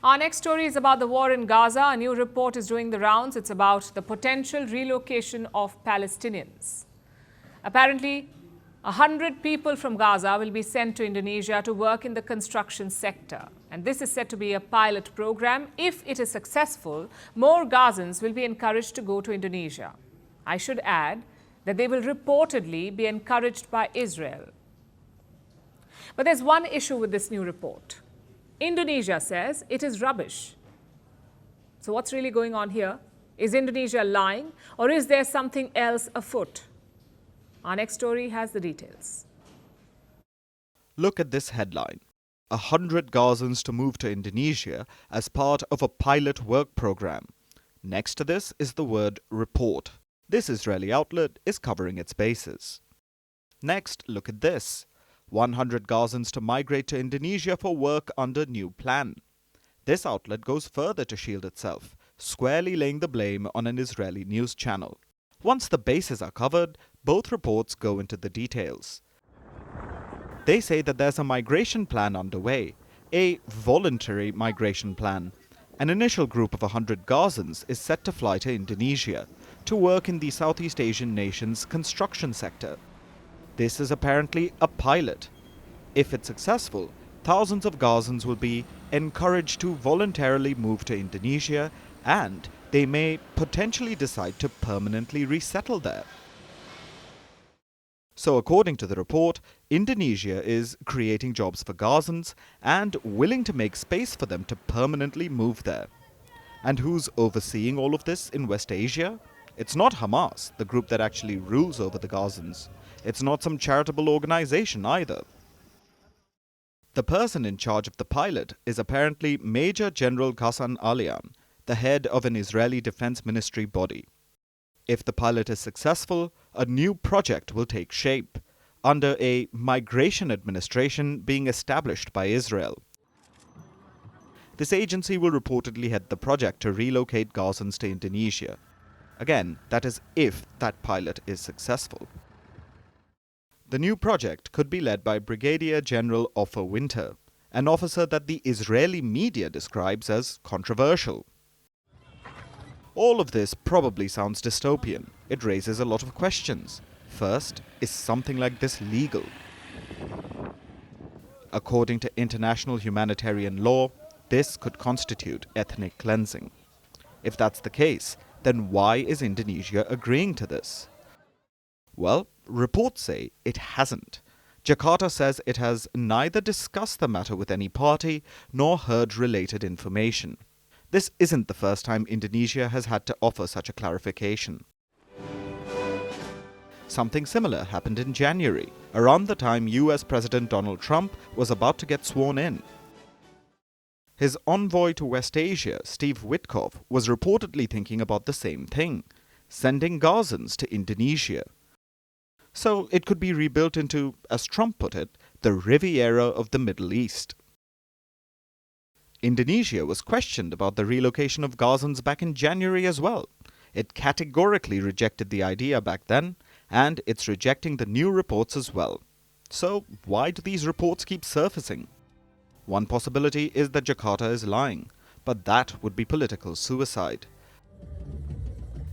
Our next story is about the war in Gaza. A new report is doing the rounds. It's about the potential relocation of Palestinians. Apparently, 100 people from Gaza will be sent to Indonesia to work in the construction sector. And this is said to be a pilot program. If it is successful, more Gazans will be encouraged to go to Indonesia. I should add that they will reportedly be encouraged by Israel. But there's one issue with this new report. Indonesia says it is rubbish. So what's really going on here? Is Indonesia lying, or is there something else afoot? Our next story has the details. Look at this headline. 100 Gazans to move to Indonesia as part of a pilot work program. Next to this is the word report. This Israeli outlet is covering its bases. Next, look at this. 100 Gazans to migrate to Indonesia for work under new plan. This outlet goes further to shield itself, squarely laying the blame on an Israeli news channel. Once the bases are covered, both reports go into the details. They say that there's a migration plan underway, a voluntary migration plan. An initial group of 100 Gazans is set to fly to Indonesia to work in the Southeast Asian nation's construction sector. This is apparently a pilot. If it's successful, thousands of Gazans will be encouraged to voluntarily move to Indonesia, and they may potentially decide to permanently resettle there. So according to the report, Indonesia is creating jobs for Gazans and willing to make space for them to permanently move there. And who's overseeing all of this in West Asia? It's not Hamas, the group that actually rules over the Gazans. It's not some charitable organization either. The person in charge of the pilot is apparently Major General Ghassan Alian, the head of an Israeli Defense Ministry body. If the pilot is successful, a new project will take shape, under a migration administration being established by Israel. This agency will reportedly head the project to relocate Gazans to Indonesia. Again, that is if that pilot is successful. The new project could be led by Brigadier General Ofer Winter, an officer that the Israeli media describes as controversial. All of this probably sounds dystopian. It raises a lot of questions. First, is something like this legal? According to international humanitarian law, this could constitute ethnic cleansing. If that's the case, then why is Indonesia agreeing to this? Well, reports say it hasn't. Jakarta says it has neither discussed the matter with any party nor heard related information. This isn't the first time Indonesia has had to offer such a clarification. Something similar happened in January, around the time US President Donald Trump was about to get sworn in. His envoy to West Asia, Steve Witkoff, was reportedly thinking about the same thing, sending Gazans to Indonesia. So it could be rebuilt into, as Trump put it, the Riviera of the Middle East. Indonesia was questioned about the relocation of Gazans back in January as well. It categorically rejected the idea back then, and it's rejecting the new reports as well. So why do these reports keep surfacing? One possibility is that Jakarta is lying, but that would be political suicide.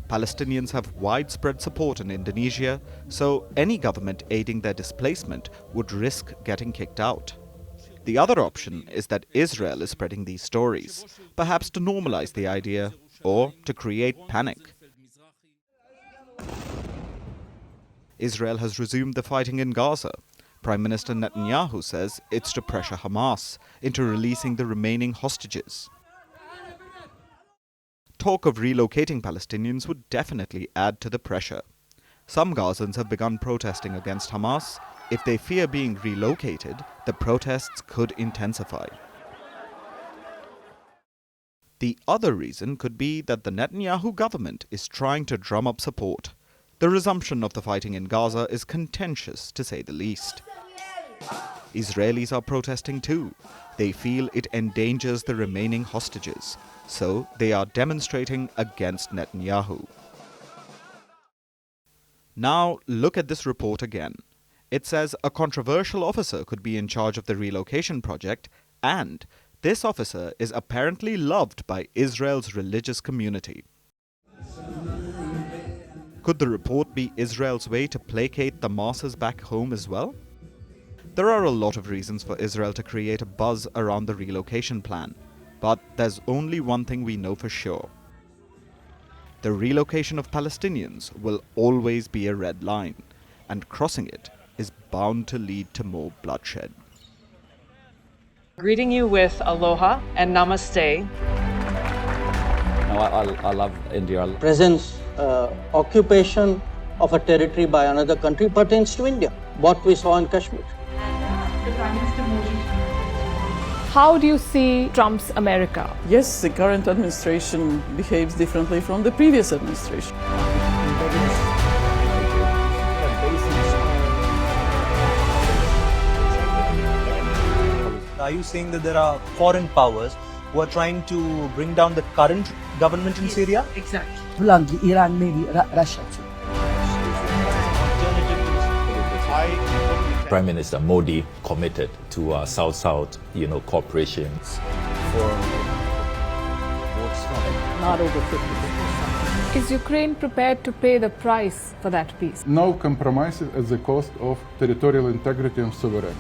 Palestinians have widespread support in Indonesia, so any government aiding their displacement would risk getting kicked out. The other option is that Israel is spreading these stories, perhaps to normalize the idea or to create panic. Israel has resumed the fighting in Gaza. Prime Minister Netanyahu says it's to pressure Hamas into releasing the remaining hostages. Talk of relocating Palestinians would definitely add to the pressure. Some Gazans have begun protesting against Hamas. If they fear being relocated, the protests could intensify. The other reason could be that the Netanyahu government is trying to drum up support. The resumption of the fighting in Gaza is contentious, to say the least. Israelis are protesting too. They feel it endangers the remaining hostages, so they are demonstrating against Netanyahu. Now look at this report again. It says a controversial officer could be in charge of the relocation project, and This officer is apparently loved by Israel's religious community. Could the report be Israel's way to placate the masses back home as well? There are a lot of reasons for Israel to create a buzz around the relocation plan, but there's only one thing we know for sure. The relocation of Palestinians will always be a red line, and crossing it is bound to lead to more bloodshed. Greeting you with aloha and namaste. I love India. Presence, occupation of a territory by another country pertains to India, what we saw in Kashmir. How do you see Trump's America? Yes, the current administration behaves differently from the previous administration. Are you saying that there are foreign powers who are trying to bring down the current government in Syria? Exactly. Iran, maybe Russia too. Prime Minister Modi committed to South-South, cooperation. Not over 50%. Is Ukraine prepared to pay the price for that peace? No compromises at the cost of territorial integrity and sovereignty.